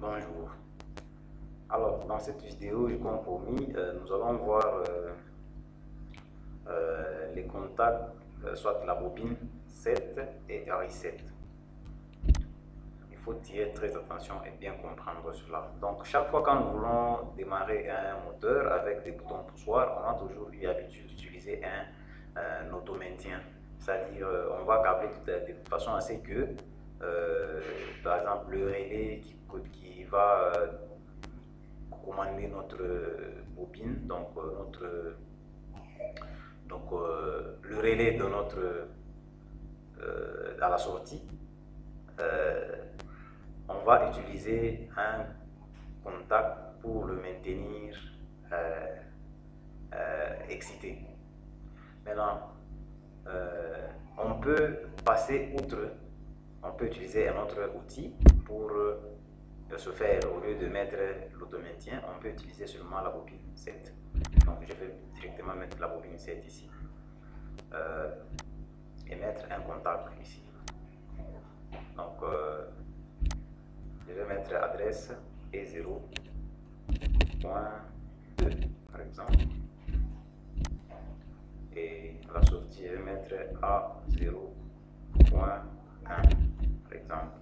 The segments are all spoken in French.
Bonjour. Alors, dans cette vidéo, comme promis, nous allons voir les contacts, soit la bobine 7 et reset. Il faut tirer très attention et bien comprendre cela. Donc, chaque fois quand nous voulons démarrer un moteur avec des boutons poussoirs, on a toujours eu l'habitude d'utiliser un auto-maintien. C'est-à-dire, on va câbler de façon à ce que, par exemple, le relais qui va commander notre bobine, le relais de notre à la sortie, on va utiliser un contact pour le maintenir excité. Maintenant, on peut passer outre, on peut utiliser un autre outil pour se faire, au lieu de mettre l'auto-maintien, on peut utiliser seulement la bobine 7. Donc je vais directement mettre la bobine 7 ici et mettre un contact ici. Donc je vais mettre adresse E0.2 par exemple, et la sortie je vais mettre A0.1 par exemple.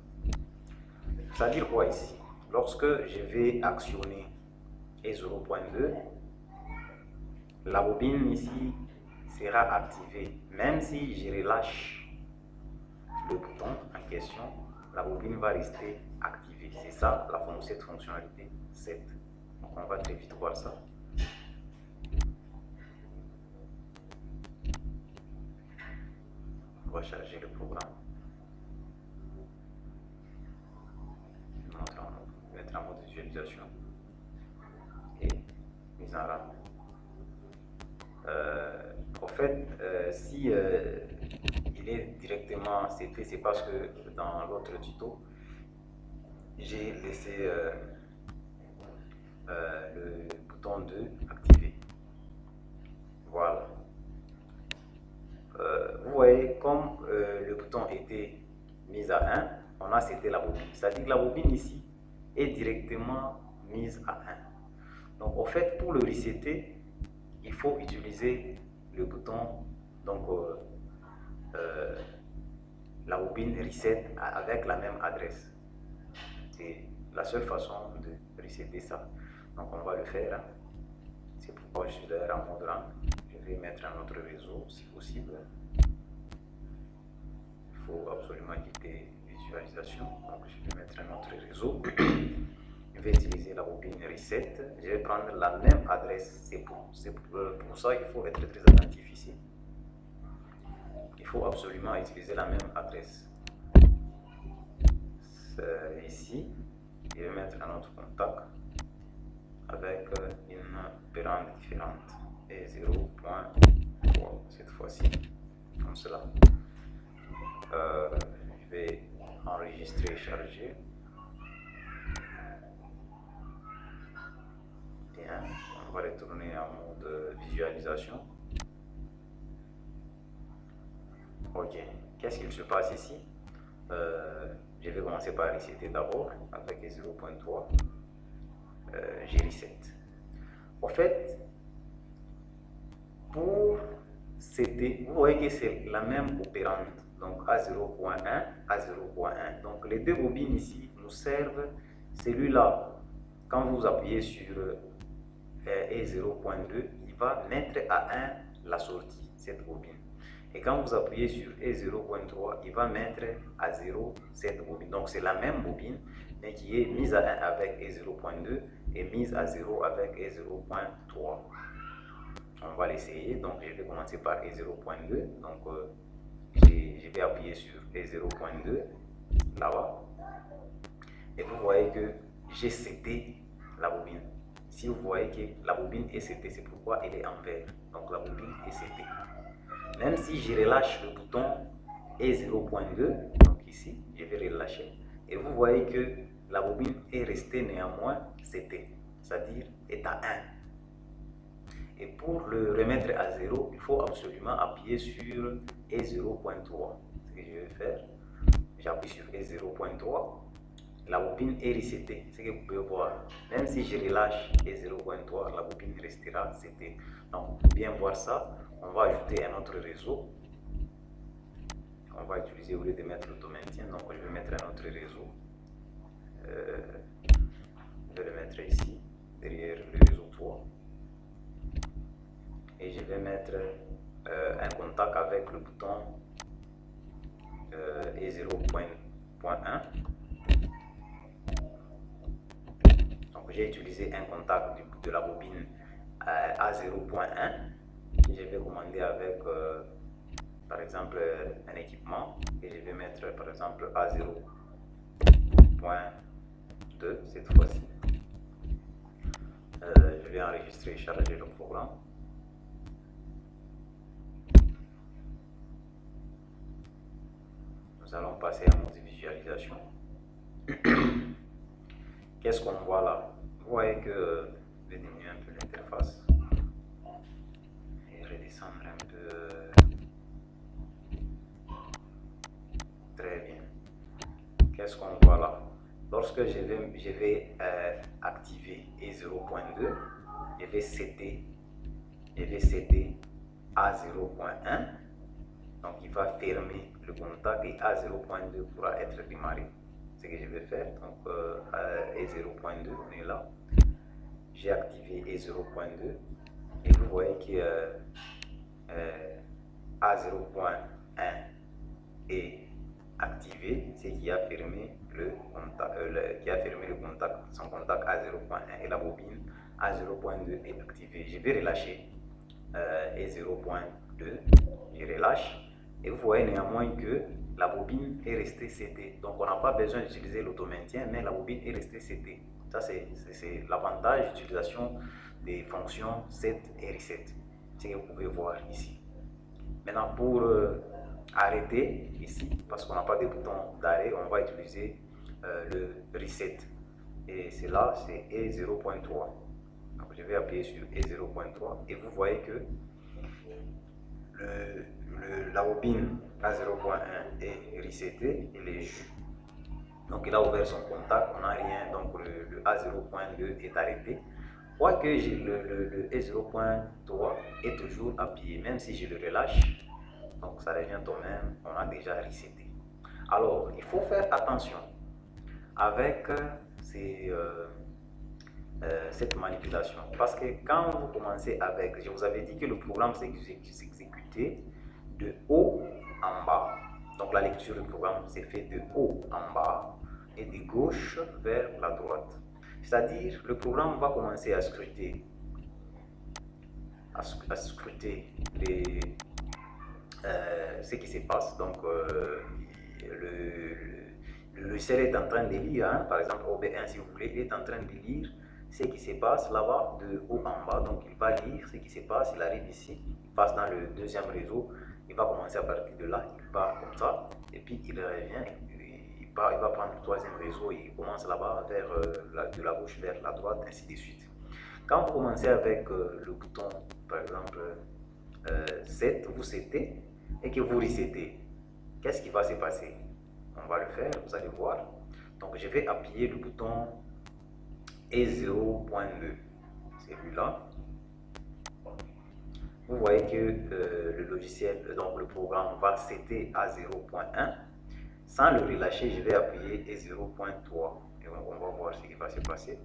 Ça veut dire quoi ici? Lorsque je vais actionner E0.2, la bobine ici sera activée. Même si je relâche le bouton en question, la bobine va rester activée. C'est ça cette fonctionnalité 7. Donc on va très vite voir ça. On va charger le programme. Mettre en mode visualisation et mise en rang. En fait, si il est directement CT, c'est parce que dans l'autre tuto, j'ai laissé le bouton 2 activé. Voilà. Vous voyez, comme le bouton était mis à 1, on a seté la bobine. C'est-à-dire que la bobine ici est directement mise à 1. Donc, au fait, pour le resetter, il faut utiliser le bouton, donc la bobine reset avec la même adresse. C'est la seule façon de resetter ça. Donc, on va le faire. C'est pourquoi je suis d'ailleurs en mode rang. Je vais mettre un autre réseau si possible. Il faut absolument quitter visualisation. Donc, je vais mettre un autre réseau. Je vais utiliser la bobine reset. Je vais prendre la même adresse. C'est pour ça qu'il faut être très attentif ici. Il faut absolument utiliser la même adresse. Ici, je vais mettre un autre contact avec une opérande différente et 0.3 cette fois-ci, comme cela. Je vais enregistrer et charger. Bien, on va retourner en mode visualisation. Ok, qu'est-ce qu'il se passe ici? Je vais commencer par resetter d'abord avec 0.3. J'ai reset. En fait, pour setter, vous voyez que c'est la même opérande. Donc A0.1, A0.1. Donc les deux bobines ici nous servent. Celui-là, quand vous appuyez sur E0.2, il va mettre à 1 la sortie, cette bobine. Et quand vous appuyez sur E0.3, il va mettre à 0 cette bobine. Donc c'est la même bobine, mais qui est mise à 1 avec E0.2 et mise à 0 avec E0.3. On va l'essayer. Donc je vais commencer par E0.2. Donc je vais appuyer sur E0.2 là-bas. Et vous voyez que j'ai seté la bobine. Si vous voyez que la bobine est setée, c'est pourquoi elle est en vert. Donc la bobine est setée. Même si je relâche le bouton E0.2, donc ici, je vais relâcher. Et vous voyez que la bobine est restée néanmoins setée, c'est-à-dire est à 1. Et pour le remettre à 0, il faut absolument appuyer sur E0.3. Ce que je vais faire, j'appuie sur E0.3. la bobine est resetée, ce que vous pouvez voir. Même si je relâche E0.3, la bobine restera setée. Donc, pour bien voir ça, on va ajouter un autre réseau. On va utiliser, au lieu de mettre l'auto-maintien, donc je vais mettre un autre réseau. Je vais le mettre ici, derrière le réseau 3. Et je vais mettre un contact avec le bouton E0.1. Donc j'ai utilisé un contact de la bobine A0.1. Je vais commander avec par exemple un équipement et je vais mettre par exemple A0.2 cette fois-ci. Je vais enregistrer et charger le programme. Nous allons passer à mode de visualisation. Qu'est-ce qu'on voit là? Vous voyez que je vais diminuer un peu l'interface et redescendre un peu. Très bien. Qu'est-ce qu'on voit là? Lorsque je vais activer E0.2, je vais setter A0.1. Donc il va fermer le contact et A0.2 pourra être démarré. Ce que je vais faire, donc E0.2, on est là. J'ai activé E0.2 et vous voyez que A0.1 est activé, c'est qui a fermé le contact, son contact A0.1 et la bobine A0.2 est activée. Je vais relâcher E0.2, je relâche et vous voyez néanmoins que la bobine est restée setée. Donc on n'a pas besoin d'utiliser l'auto-maintien, mais la bobine est restée setée. Ça c'est l'avantage d'utilisation des fonctions set et reset, ce que vous pouvez voir ici. Maintenant pour arrêter ici, parce qu'on n'a pas de bouton d'arrêt, on va utiliser le reset. Et c'est là, c'est E0.3. Donc je vais appuyer sur E0.3 et vous voyez que la bobine A0.1 est resetée, il est juste. Donc il a ouvert son contact, on n'a rien, donc le A0.2 est arrêté. Quoique le E0.3 est toujours appuyé, même si je le relâche, donc ça revient au même, on a déjà reseté. Alors il faut faire attention avec cette manipulation, parce que quand vous commencez avec, je vous avais dit que le programme s'exécutait de haut en bas. Donc la lecture du programme s'est fait de haut en bas et de gauche vers la droite. C'est-à-dire le programme va commencer à scruter, ce qui se passe. Donc le logiciel est en train de lire, hein, par exemple OB1 si vous voulez, il est en train de lire ce qui se passe là-bas de haut en bas. Donc il va lire ce qui se passe, il arrive ici, il passe dans le deuxième réseau, il va commencer à partir de là, il part comme ça, et puis il revient, il va prendre le troisième réseau et il commence là-bas vers de la gauche vers la droite, ainsi de suite. Quand vous commencez avec le bouton, par exemple, set, vous settez et que vous resettez, qu'est-ce qui va se passer? On va le faire, vous allez voir. Donc je vais appuyer le bouton E0.2, celui-là. Vous voyez que le logiciel, donc le programme va setter à 0.1. Sans le relâcher, je vais appuyer E0.3 et on va voir ce qui va se passer.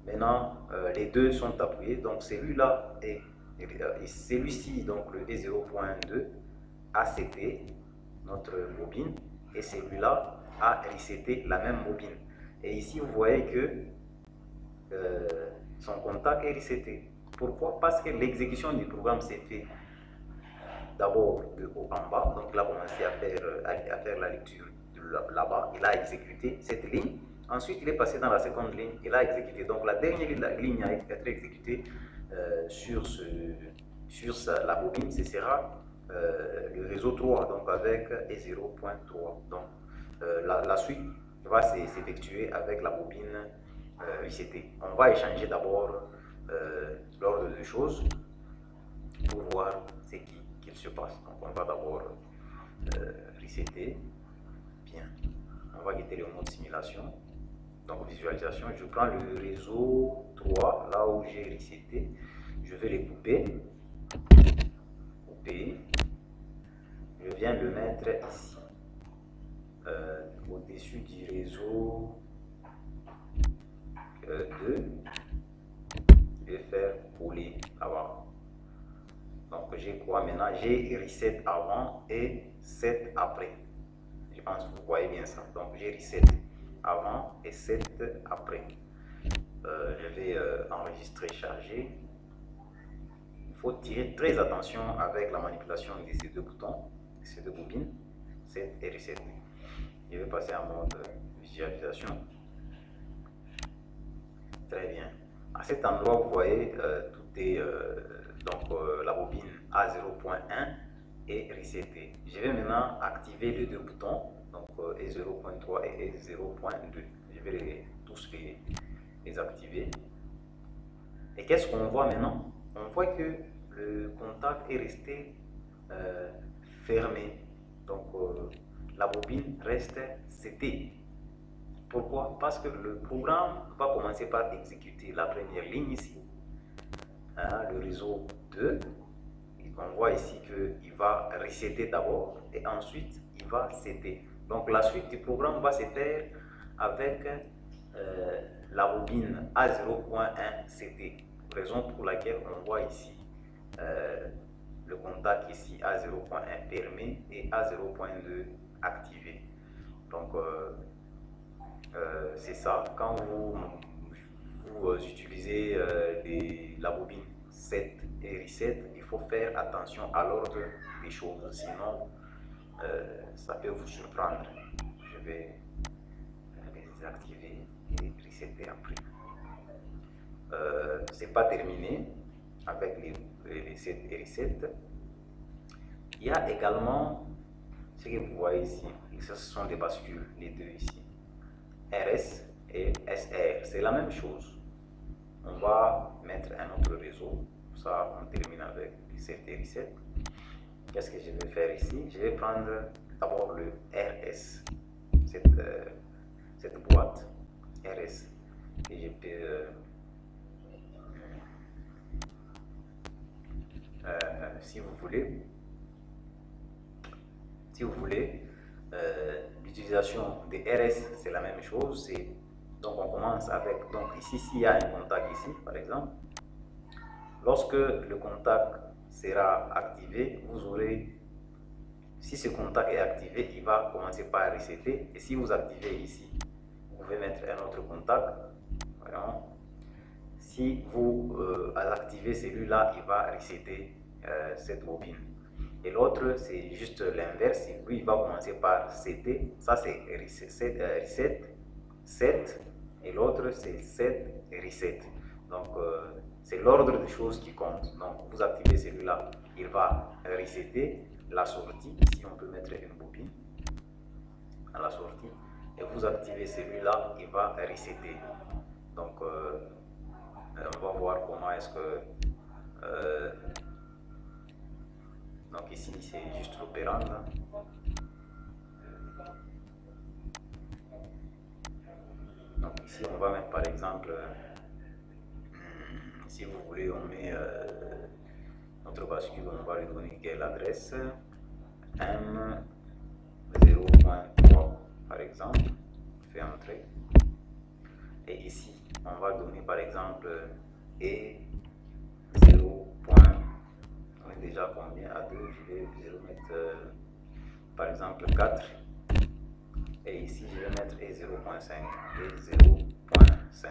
Maintenant, les deux sont appuyés, donc celui-là et celui-ci, donc le E0.2 a seté notre bobine et celui-là a reseté la même bobine. Et ici, vous voyez que son contact est reseté. Pourquoi? Parce que l'exécution du programme s'est fait d'abord de haut en bas. Donc, il a commencé à faire la lecture là-bas. Il a exécuté cette ligne. Ensuite, il est passé dans la seconde ligne. Il a exécuté. Donc, la dernière ligne a été exécutée sur la bobine. Ce sera le réseau 3, donc avec E0.3. Donc, la suite va s'effectuer avec la bobine resetée. On va échanger d'abord l'ordre de choses pour voir ce qu'il se passe. Donc on va d'abord resetter. Bien. On on va quitter le mode simulation, donc visualisation. Je prends le réseau 3, là où j'ai reseté, je vais le couper, je viens le mettre ici, au-dessus du réseau 2, je vais faire coller avant. Donc j'ai quoi maintenant? J'ai reset avant et set après. Je pense que vous voyez bien ça. Donc j'ai reset avant et set après. Je vais enregistrer, charger. Il faut tirer très attention avec la manipulation de ces deux boutons, ces deux bobines, set et reset. Je vais passer en mode visualisation. Très bien. À cet endroit, vous voyez, tout est la bobine A0.1 est resetée. Je vais maintenant activer les deux boutons, donc E0.3 et E0.2. Je vais tous les activer. Et qu'est-ce qu'on voit maintenant? On voit que le contact est resté fermé. Donc la bobine reste setée. Pourquoi? Parce que le programme va commencer par exécuter la première ligne ici, le réseau 2. Et on voit ici qu'il va resetter d'abord et ensuite il va setter. Donc la suite du programme va se faire avec la bobine A0.1 setée. Raison pour laquelle on voit ici le contact ici A0.1 permis et A0.2 activé. Donc c'est ça. Quand vous utilisez la bobine set et reset, il faut faire attention à l'ordre des choses, sinon ça peut vous surprendre. Je vais les désactiver et resetter après. C'est pas terminé avec les set et reset. Il y a également ce que vous voyez ici, ce sont des bascules, les deux ici, RS et SR, c'est la même chose. On va mettre un autre réseau, ça on termine avec reset et reset. Qu'est-ce que je vais faire ici? Je vais prendre d'abord le RS, cette boîte RS, et je peux si vous voulez, l'utilisation des RS, c'est la même chose. Donc on commence avec, donc ici, s'il y a un contact ici, par exemple, lorsque le contact sera activé, vous aurez, si ce contact est activé, il va commencer par resetter. Et si vous activez ici, vous pouvez mettre un autre contact. Voyons. Si vous activez celui-là, il va resetter cette bobine. Et l'autre, c'est juste l'inverse. Lui, il va commencer par setter. Ça, c'est reset, set. Et l'autre, c'est set et reset. Donc, c'est l'ordre des choses qui compte. Donc, vous activez celui-là, il va resetter la sortie. Ici, on peut mettre une bobine à la sortie. Et vous activez celui-là, il va resetter. Donc, on va voir comment est-ce que... donc ici, c'est juste l'opérande. Donc ici, on va mettre par exemple, si vous voulez, on met notre bascule, on va lui donner quelle adresse? M0.3 par exemple, on fait entrer. Et ici, on va donner par exemple E0. On est déjà combien? À 2, je vais mettre par exemple 4. Et ici, je vais mettre E0.5. E0.5.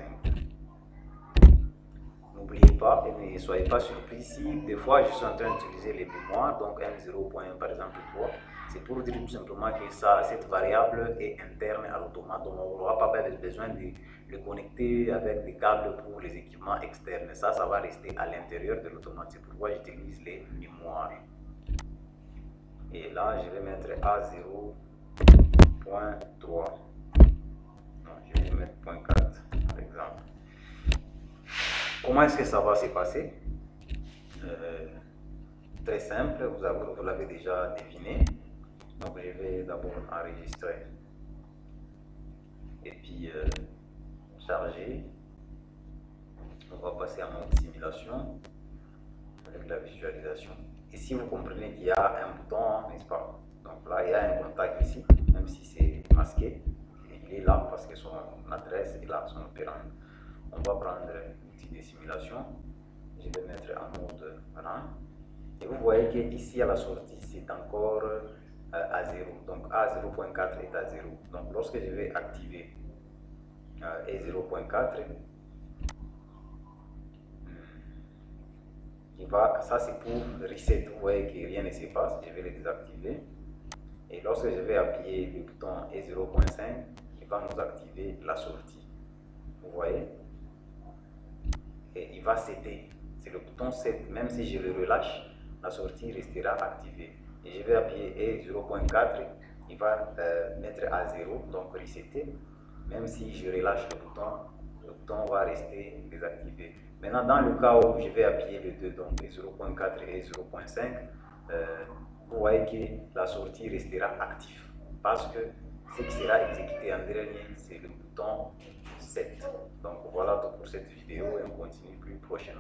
N'oubliez pas et ne soyez pas surpris si des fois je suis en train d'utiliser les mémoires, donc M0. par exemple 3. C'est pour dire tout simplement que cette variable est interne à l'automate, donc on n'aura pas besoin de le connecter avec des câbles pour les équipements externes. Ça va rester à l'intérieur de l'automate. C'est pourquoi j'utilise les mémoires. Et là, je vais mettre A0.3. Je vais mettre 0.4 par exemple. Comment est-ce que ça va se passer? Très simple, vous l'avez déjà deviné. Donc je vais d'abord enregistrer et puis charger. On va passer en mode simulation avec la visualisation. Et si vous comprenez qu'il y a un bouton, n'est-ce pas? Donc là, il y a un contact ici, même si c'est masqué. Il est là parce que son adresse est là, son opérand. On va prendre l'outil de simulation. Je vais mettre en mode run. Et vous voyez qu'ici à la sortie, c'est encore à 0. Donc A0.4 est à 0. Donc lorsque je vais activer E0.4, ça c'est pour reset. Vous voyez que rien ne se passe. Je vais le désactiver. Et lorsque je vais appuyer le bouton E0.5, il va nous activer la sortie. Vous voyez? Et il va céder. C'est le bouton set. Même si je le relâche, la sortie restera activée. Et je vais appuyer E0.4, il va mettre à 0, donc resetter. Même si je relâche le bouton va rester désactivé. Maintenant, dans le cas où je vais appuyer les deux, donc E0.4 et E0.5, vous voyez que la sortie restera active parce que ce qui sera exécuté en dernier, c'est le bouton 7. Donc voilà tout pour cette vidéo et on continue plus prochainement.